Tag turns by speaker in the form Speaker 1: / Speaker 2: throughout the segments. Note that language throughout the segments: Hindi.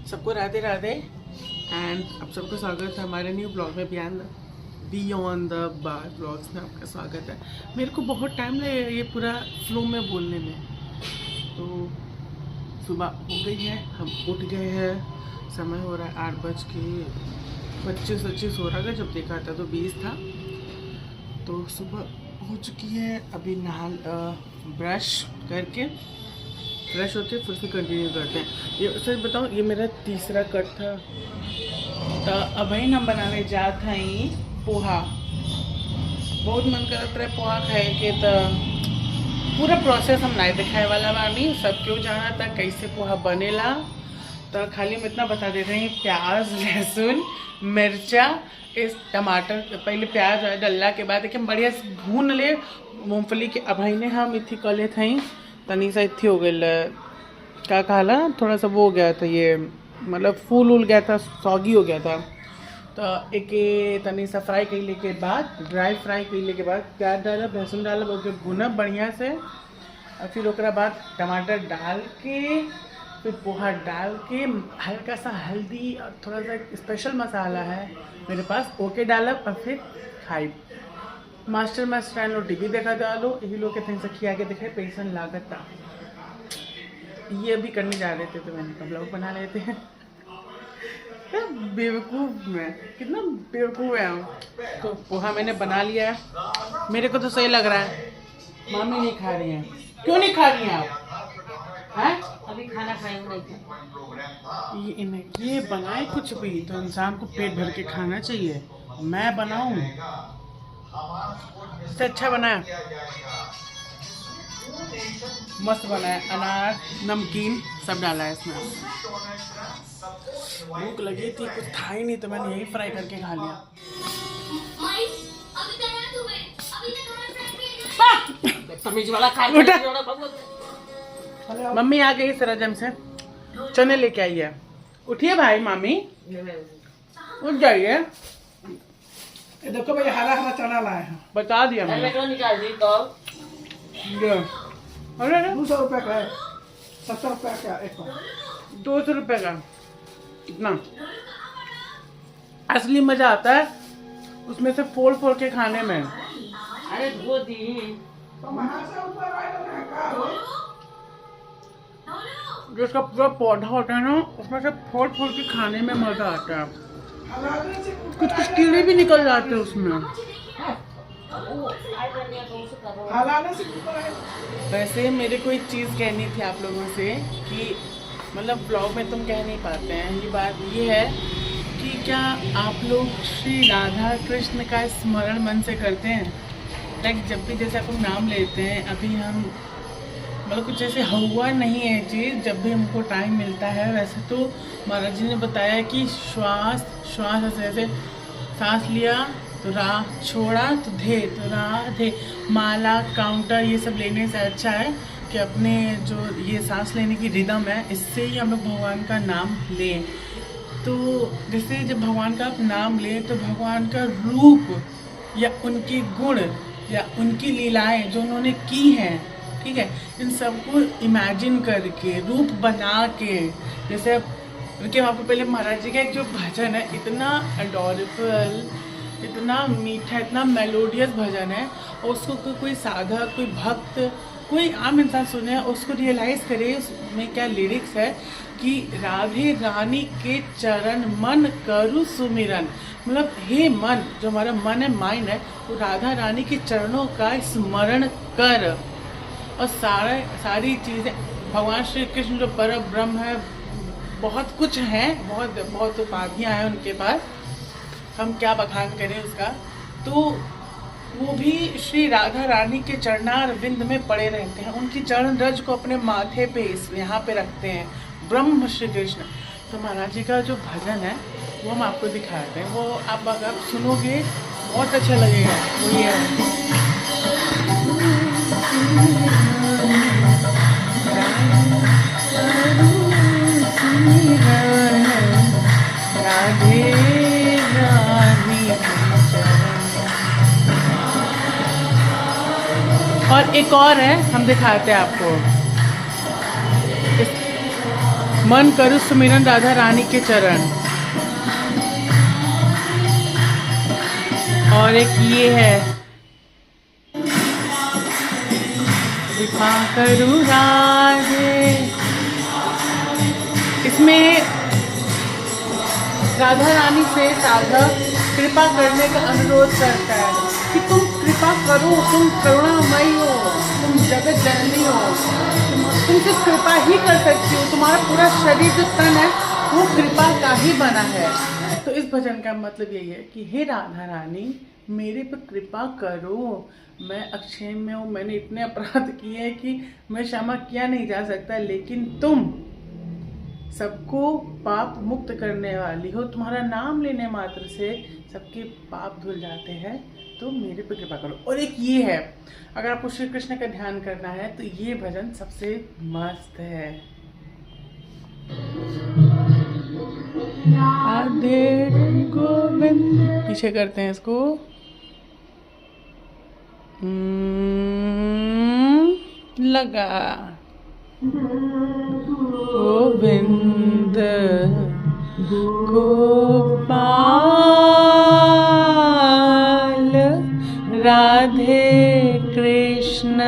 Speaker 1: सबको राधे राधे एंड आप सबको स्वागत है हमारे न्यू ब्लॉग में। बियॉन्ड द बार ब्लॉग्स में आपका स्वागत है। मेरे को बहुत टाइम लगेगा ये पूरा फ्लो में बोलने में। तो सुबह हो गई है, हम उठ गए हैं, समय हो रहा है 8:25 हो रहा है। जब देखा था तो 20 था। तो सुबह हो चुकी है, अभी नहा ब्रश करके फ्रेश होके फिर से कंटिन्यू करते हैं। ये सच बताऊँ, ये मेरा तीसरा कट था। तो अब ही हम बनाने जाते हैं पोहा। बहुत मन करता है पोहा खाए के। तो पूरा प्रोसेस हम नहीं दिखाए वाला बानी, सब क्यों जाना था कैसे पोहा बनेला। तो खाली हम इतना बता देते हैं, प्याज लहसुन मिर्चा इस टमाटर, पहले प्याज डलला के बाद एकदम बढ़िया से भून ले मूँगफली के। अब ने हम इतनी कले थी तनी सा इतनी हो गई, क्या कहला थोड़ा सा वो हो गया था, ये मतलब फूल उल गया था, सौगी हो गया था। तो एक तनी सा फ्राई करने के बाद, ड्राई फ्राई करने के बाद प्याज डाला लहसुन डाला, ओके भुना बढ़िया से। और फिर उसके बाद टमाटर डाल के फिर पोहा डाल के हल्का सा हल्दी और थोड़ा सा स्पेशल मसाला है मेरे पास, ओके डाला और फिर खाई। मास्टर मास्टर लो टीवी देखा डालो, यही लोग के थे से खिया के दिखाए पैसन लागत था। ये अभी करने जा रहे थे तो मैंने ब्लॉग बना लेते हैं। बेवकूफ़ मैं, कितना बेवकूफ़ है हम। तो पोहा मैंने बना लिया है, मेरे को तो सही लग रहा है। मामी नहीं खा रही हैं, क्यों नहीं खा रही हैं आप? हैं?
Speaker 2: अभी खाना खाए नहीं।
Speaker 1: ये बनाए कुछ भी तो इंसान को पेट भर के खाना चाहिए। मैं बनाऊं इससे अच्छा बनाया, मस्त बनाया। अनार नमकीन सब डाला है इसमें। भूख लगी थी, कुछ था ही नहीं तो मैंने यही फ्राई करके खा लिया।
Speaker 2: तमीज वाला खाए।
Speaker 1: मम्मी आ गई सरजम से, चने लेके आई है। उठिए भाई, मामी उठ जाइए।
Speaker 3: देखो भाई, हरा हरा चना लाए हैं।
Speaker 1: बता दिया मैंने।
Speaker 2: निकाल दी तो
Speaker 1: अरे
Speaker 3: 200 रुपए का है, 70 रुपए का एक का।
Speaker 1: 200 रुपये का इतना असली मजा आता है उसमें से फोड़ फोड़ के खाने में।
Speaker 2: अरे धो दी।
Speaker 1: जो उसका पूरा पौधा होता है ना, उसमें से फोड़ फोड़ के खाने में मजा आता है। कुछ कुछ कीड़े भी निकल जाते हैं उसमें। वैसे मेरे को एक चीज़ कहनी थी आप लोगों से कि मतलब ब्लॉग में तुम कह नहीं पाते हैं। ये बात ये है कि क्या आप लोग श्री राधा कृष्ण का स्मरण मन से करते हैं? लाइक जब भी जैसे आप लोग नाम लेते हैं, अभी हम मतलब कुछ ऐसे हुआ नहीं है चीज़, जब भी हमको टाइम मिलता है। वैसे तो महाराज जी ने बताया कि श्वास श्वास ऐसे सांस लिया तो राह, छोड़ा तो धे, तो राह धे, माला काउंटर ये सब लेने से अच्छा है कि अपने जो ये सांस लेने की रिदम है, इससे ही हम लोग भगवान का नाम लें। तो जैसे जब भगवान का आप नाम लें तो भगवान का रूप या उनके गुण या उनकी लीलाएं जो उन्होंने की हैं, ठीक है, इन सबको इमेजिन करके रूप बना के, जैसे कि आपको पहले महाराज जी का एक जो भजन है, इतना अडोरेबल, इतना मीठा, इतना मेलोडियस भजन है। और उसको कोई साधक, कोई भक्त, कोई आम इंसान सुने, उसको रियलाइज़ करे उसमें क्या लिरिक्स है कि राधे रानी के चरण मन करूँ सुमिरन। मतलब हे मन, जो हमारा मन है, माइंड है, वो राधा रानी के चरणों का स्मरण कर। और सारी चीज़ें भगवान श्री कृष्ण जो परम ब्रह्म है, बहुत कुछ हैं, बहुत उपाधियाँ हैं उनके पास, हम क्या बखान करें उसका। तो वो भी श्री राधा रानी के चरणार विंद में पड़े रहते हैं, उनकी चरण रज को अपने माथे पे यहाँ पे रखते हैं ब्रह्म श्री कृष्ण। तो महाराज जी का जो भजन है वो हम आपको दिखाते हैं, वो आप अगर सुनोगे बहुत अच्छा लगेगा। वो ये है, राधे रानी और एक और है, हम दिखाते हैं आपको। मन करू सुमिरन राधा रानी के चरण। और एक ये है, कृपा करू राधे। इसमें राधा रानी से साधक कृपा करने का अनुरोध करता है कि तुम कृपा करो, तुम करुणामयी हो, तुम जगत जननी हो, तुम सिर्फ कृपा ही कर सकती हो, तुम्हारा पूरा शरीर जो तन है वो कृपा का ही बना है। तो इस भजन का मतलब यही है कि हे राधा रानी मेरे पर कृपा करो, मैं अक्षम में हूँ, मैंने इतने अपराध किए हैं कि मैं क्षमा किया नहीं जा सकता, लेकिन तुम सबको पाप मुक्त करने वाली हो, तुम्हारा नाम लेने मात्र से सबके पाप धुल जाते हैं, तो मेरे पे कृपा करो। और एक ये है, अगर आपको श्री कृष्ण का ध्यान करना है तो ये भजन सबसे मस्त है। राधे गोविंद, पीछे करते हैं इसको, लगा गोविंद गोपाल राधे कृष्ण।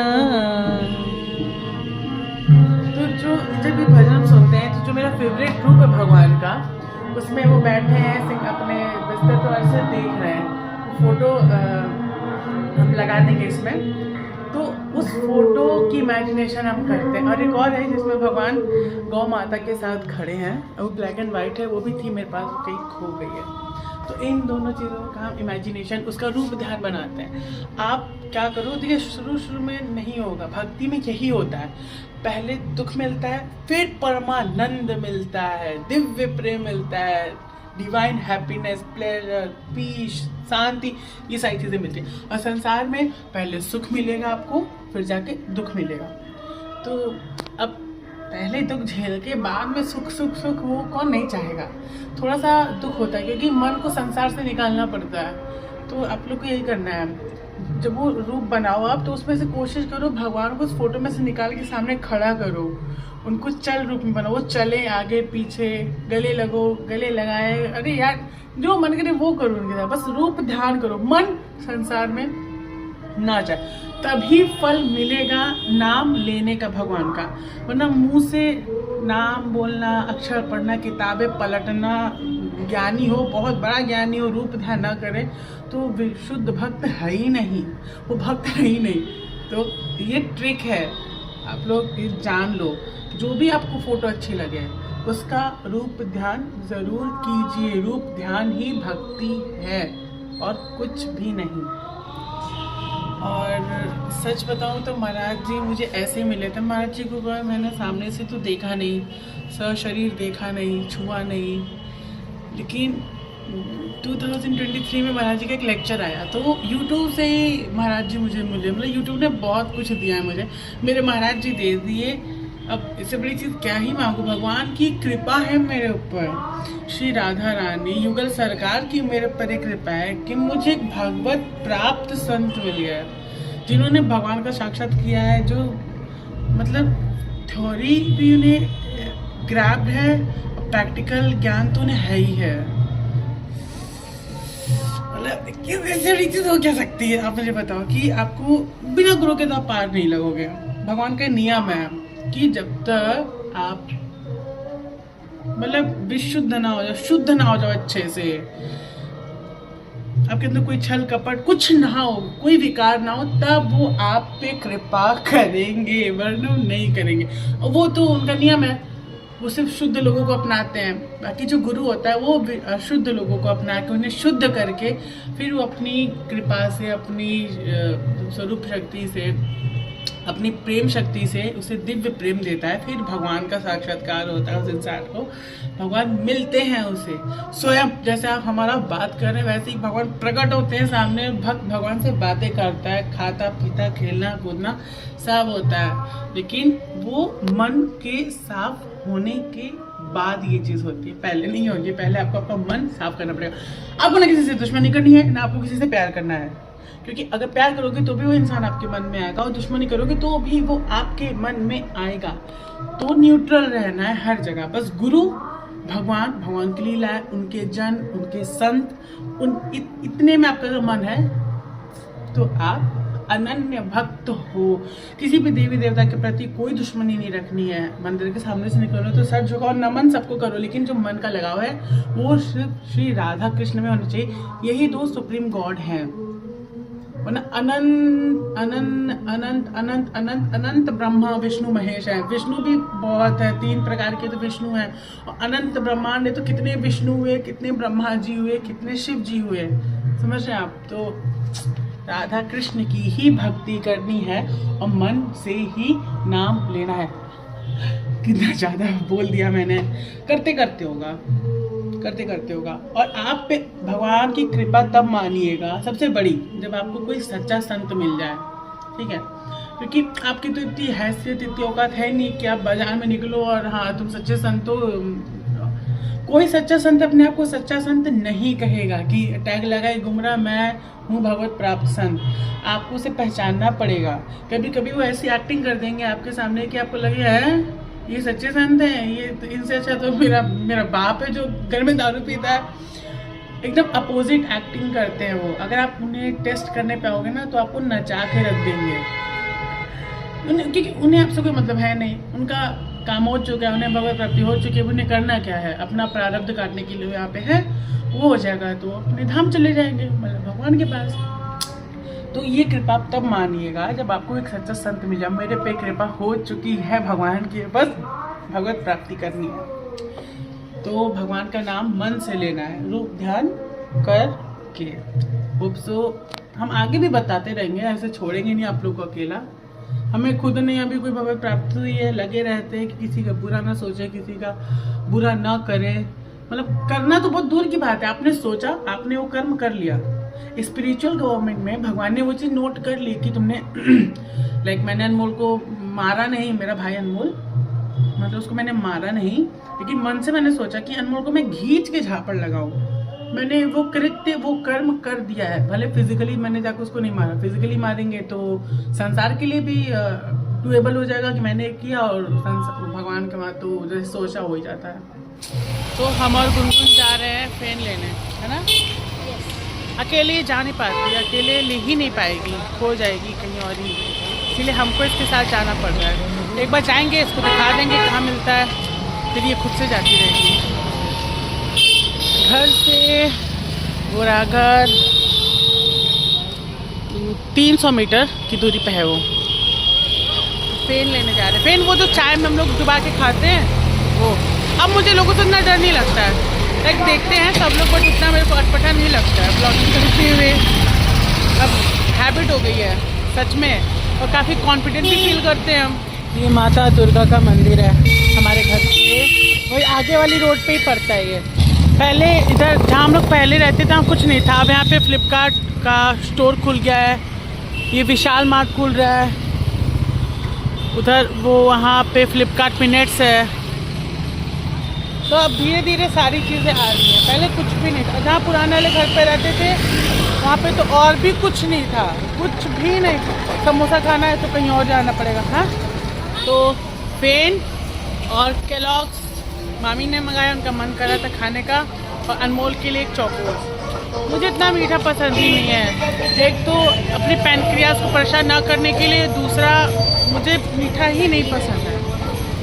Speaker 1: तो जो जब ये भजन सुनते हैं तो जो मेरा फेवरेट रूप है भगवान का, उसमें वो बैठे हैं अपने बिस्तर पर ऐसे देख रहे हैं, फोटो हम लगा देंगे इसमें, तो उस फोटो की इमेजिनेशन हम करते हैं। और एक और है जिसमें भगवान गौ माता के साथ खड़े हैं, वो ब्लैक एंड वाइट है, वो भी थी मेरे पास, कहीं खो गई है। तो इन दोनों चीज़ों का हम इमेजिनेशन, उसका रूप ध्यान बनाते हैं। आप क्या करो, देखिए शुरू में नहीं होगा, भक्ति में यही होता है, पहले दुख मिलता है, फिर परमानंद मिलता है, दिव्य प्रेम मिलता है, डिवाइन हैप्पीनेस, प्लेजर, पीस, शांति, ये सारी चीज़ें मिलती हैं। और संसार में पहले सुख मिलेगा आपको, फिर जाके दुख मिलेगा। तो अब पहले दुख झेल के बाद में सुख सुख सुख, वो कौन नहीं चाहेगा। थोड़ा सा दुख होता है क्योंकि मन को संसार से निकालना पड़ता है। तो आप लोग को यही करना है, जब वो रूप बनाओ आप, तो उसमें से कोशिश करो भगवान को उस फोटो में से निकाल के सामने खड़ा करो, उनको चल रूप में बनाओ, वो चले आगे पीछे, गले लगो, गले लगाए, अरे यार जो मन करे वो करो उनके साथ, बस रूप ध्यान करो, मन संसार में ना जाए, तभी फल मिलेगा नाम लेने का भगवान का। वरना मुंह से नाम बोलना, अक्षर पढ़ना, किताबें पलटना, ज्ञानी हो, बहुत बड़ा ज्ञानी हो, रूप ध्यान ना करे तो विशुद्ध भक्त है ही नहीं, वो भक्त है ही नहीं। तो ये ट्रिक है, आप लोग जान लो। जो भी आपको फोटो अच्छी लगे उसका रूप ध्यान जरूर कीजिए, रूप ध्यान ही भक्ति है और कुछ भी नहीं। और सच बताऊं तो महाराज जी मुझे ऐसे मिले थे, महाराज जी को मैंने सामने से तो देखा नहीं, शरीर देखा नहीं, छुआ नहीं, लेकिन 2023 में महाराज जी का एक लेक्चर आया, तो यूट्यूब से ही महाराज जी मुझे मिले। मतलब यूट्यूब ने बहुत कुछ दिया है मुझे, मेरे महाराज जी दे दिए। अब इससे बड़ी चीज़ क्या ही मांगू, भगवान की कृपा है मेरे ऊपर, श्री राधा रानी युगल सरकार की मेरे पर एक कृपा है कि मुझे एक भगवत प्राप्त संत मिल गया, जिन्होंने भगवान का साक्षात किया है, जो मतलब थ्योरी भी उन्हें ग्रैब है, प्रैक्टिकल ज्ञान तो उन्हें है ही है। मतलब चीज हो क्या सकती है, आप मुझे बताओ कि आपको बिना गुरु के तो आप पार नहीं लगोगे। भगवान का नियम है कि जब तक आप मतलब विशुद्ध ना हो जाओ, शुद्ध ना हो जाओ अच्छे से, आपके अंदर कोई छल कपट कुछ ना हो, कोई विकार ना हो, तब वो आप पे कृपा करेंगे, वरना नहीं करेंगे। और वो तो उनका नियम है, वो सिर्फ शुद्ध लोगों को अपनाते हैं। बाकी जो गुरु होता है वो अशुद्ध लोगों को अपना के उन्हें शुद्ध करके फिर वो अपनी कृपा से, अपनी स्वरूप शक्ति से, अपनी प्रेम शक्ति से उसे दिव्य प्रेम देता है। फिर भगवान का साक्षात्कार होता है उस इंसान को, भगवान मिलते हैं उसे स्वयं। जैसे आप हमारा बात कर रहे हैं वैसे ही भगवान प्रकट होते हैं सामने, भक्त भगवान से बातें करता है, खाता पीता खेलना कूदना सब होता है, लेकिन वो मन के साफ होने के बाद ये चीज़ होती है, पहले नहीं होगी। पहले आपको अपना मन साफ करना पड़ेगा। आपको ना किसी से दुश्मनी करनी है, ना आपको किसी से प्यार करना है, क्योंकि अगर प्यार करोगे तो भी वो इंसान आपके मन में आएगा, और दुश्मनी करोगे तो भी वो आपके मन में आएगा। तो न्यूट्रल रहना है हर जगह। बस गुरु, भगवान की लीला है, उनके जन, उनके संत, इतने में आपका अगर मन है तो आप अनन्य भक्त हो। किसी भी देवी देवता के प्रति कोई दुश्मनी नहीं रखनी है। मंदिर के सामने से निकलो तो सर झुकाओ, नमन सबको करो, लेकिन जो मन का लगाव है वो सिर्फ श्री राधा कृष्ण में होना चाहिए। यही दो सुप्रीम गॉड हैं, वरना अनंत अनंत अनंत अनंत अनंत अनंत ब्रह्मा विष्णु महेश है। विष्णु भी बहुत है, 3 प्रकार के तो विष्णु हैं, और अनंत ब्रह्मांड है तो कितने विष्णु हुए, कितने ब्रह्मा जी हुए, कितने शिव जी हुए, समझ रहे हैं आप। तो राधा कृष्ण की ही भक्ति करनी है और मन से ही नाम लेना है। कितना ज़्यादा बोल दिया मैंने, करते करते होगा। और आप पे भगवान की कृपा तब मानिएगा सबसे बड़ी, जब आपको कोई सच्चा संत मिल जाए, ठीक है। क्योंकि आपकी तो इतनी हैसियत, इतनी औकात है नहीं कि आप बाजार में निकलो और हाँ तुम सच्चे संत हो। कोई सच्चा संत अपने आप को सच्चा संत नहीं कहेगा कि टैग लगाए गुमराह मैं हूँ भगवत प्राप्त संत। आपको उसे पहचानना पड़ेगा। कभी कभी वो ऐसी एक्टिंग कर देंगे आपके सामने कि आपको लगे है ये सच्चे संत हैं, ये तो इनसे अच्छा तो मेरा बाप है जो घर में दारू पीता है। एकदम अपोजिट एक्टिंग करते हैं वो। अगर आप उन्हें टेस्ट करने पे आओगे ना तो आपको नचा के रख देंगे, क्योंकि उन्हें आपसे कोई मतलब है नहीं। उनका काम हो चुका है, उन्हें भगवत प्राप्ति हो चुकी है, उन्हें करना क्या है, अपना प्रारब्ध काटने के लिए यहाँ पे है। वो हो जाएगा तो अपने धाम चले जाएंगे, मतलब भगवान के पास। तो ये कृपा आप तब मानिएगा जब आपको एक सच्चा संत मिल जाए। मेरे पे कृपा हो चुकी है भगवान की, बस भगवत प्राप्ति करनी है। तो भगवान का नाम मन से लेना है, रूप ध्यान करके। उपसो हम आगे भी बताते रहेंगे, ऐसे छोड़ेंगे नहीं आप लोग को अकेला। हमें खुद नहीं अभी कोई भगवत प्राप्ति हुई है, लगे रहते हैं कि किसी का बुरा ना सोचे, किसी का बुरा ना करे। मतलब करना तो बहुत दूर की बात है, आपने सोचा, आपने वो कर्म कर लिया। स्पिरिचुअल गवर्नमेंट में भगवान ने वो चीज़ नोट कर ली कि तुमने लाइक मैंने अनमोल को मारा नहीं, मेरा भाई अनमोल, मतलब उसको मैंने मारा नहीं, लेकिन मन से मैंने सोचा कि अनमोल को मैं घींच के झापड़ लगाऊं। मैंने वो कृत्य, वो कर्म कर दिया है। भले फिजिकली मैंने जाकर उसको नहीं मारा, फिजिकली मारेंगे तो संसार के लिए भी डुएबल हो जाएगा कि मैंने किया, और भगवान के वहाँ तो जैसे सोचा हो ही जाता है। तो हम और गुनगुन जा रहे हैं पेन लेने, है ना। अकेले जा नहीं पाती, अकेले ले ही नहीं पाएगी, खो जाएगी कहीं और ही, इसीलिए हमको इसके साथ जाना पड़ रहा है। एक बार जाएंगे, इसको दिखा देंगे कहाँ मिलता है, फिर ये खुद से जाती रहेगी। घर से गोराघर 300 मीटर की दूरी पे है वो। पेन लेने जा रहे हैं, पेन वो जो चाय में हम लोग डुबा के खाते हैं वो। अब मुझे लोगों से इतना डर नहीं लगता है, लाइक देखते हैं सब लोग, बट उतना मेरे को अटपटा नहीं लगता है ब्लॉगिंग करते हुए। अब हैबिट हो गई है सच में, और काफ़ी कॉन्फिडेंट भी फील करते हैं हम। ये माता दुर्गा का मंदिर है हमारे घर से, वही आगे वाली रोड पे ही पड़ता है ये। पहले इधर जहाँ हम लोग पहले रहते थे वहाँ कुछ नहीं था, अब यहाँ पे फ्लिपकार्ट का स्टोर खुल गया है, ये विशाल मार्ट खुल रहा है, उधर वो वहाँ पे फ्लिपकार्ट मिनट्स है। तो अब धीरे धीरे सारी चीज़ें आ रही हैं, पहले कुछ भी नहीं था। जहाँ पुराने वाले घर पे रहते थे वहाँ पे तो और भी कुछ नहीं था, कुछ भी नहीं। समोसा खाना है तो कहीं और जाना पड़ेगा। हाँ, तो पेन और केलॉग्स मामी ने मंगाया, उनका मन कर रहा था खाने का, और अनमोल के लिए एक चॉकोस। मुझे इतना मीठा पसंद ही नहीं है, एक तो अपनी पैनक्रियाज को परेशान ना करने के लिए, दूसरा मुझे मीठा ही नहीं पसंद है।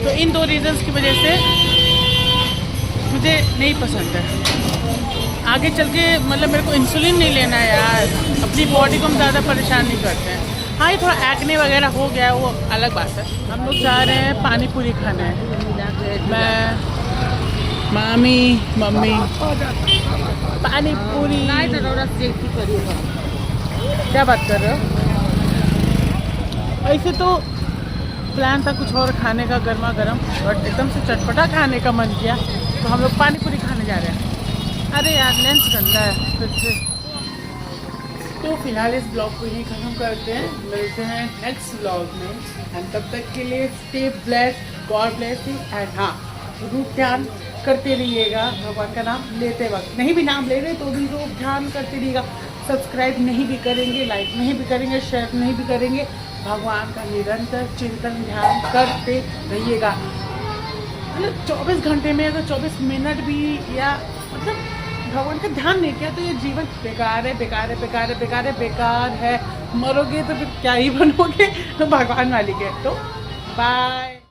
Speaker 1: तो इन 2 रीज़न्स की वजह से मुझे नहीं पसंद है। आगे चल के मतलब मेरे को इंसुलिन नहीं लेना है यार, अपनी बॉडी को हम ज़्यादा परेशान नहीं करते हैं। हाँ, ये थोड़ा एक्ने वगैरह हो गया है, वो अलग बात है। हम लोग जा रहे हैं पानी पूरी खाना है, मैं, मामी, मम्मी, पानी पूरी। क्या बात कर रहे हो? ऐसे तो प्लान था कुछ और खाने का गर्मा गर्म, बट एकदम से चटपटा खाने का मन किया तो हम लोग पानी पूरी खाने जा रहे हैं। अरे यार लेंस गंदा है फिर से। तो फिलहाल इस ब्लॉग को यही खत्म करते हैं, मिलते हैं नेक्स्ट ब्लॉग में, एंड तब तक के लिए stay blessed, God bless you. And हाँ, रूप ध्यान करते रहिएगा, भगवान का नाम लेते वक्त, नहीं भी नाम ले रहे तो भी रूप ध्यान करते रहिएगा। सब्सक्राइब नहीं भी करेंगे, लाइक नहीं भी करेंगे, शेयर नहीं भी करेंगे, भगवान का निरंतर चिंतन ध्यान करते रहिएगा। मतलब 24 घंटे में अगर 24 मिनट भी या मतलब भगवान का ध्यान नहीं किया तो ये जीवन बेकार है, बेकार है, बेकार है, बेकार है, बेकार है। मरोगे तो फिर क्या ही बनोगे, तो भगवान वाली के। तो बाय।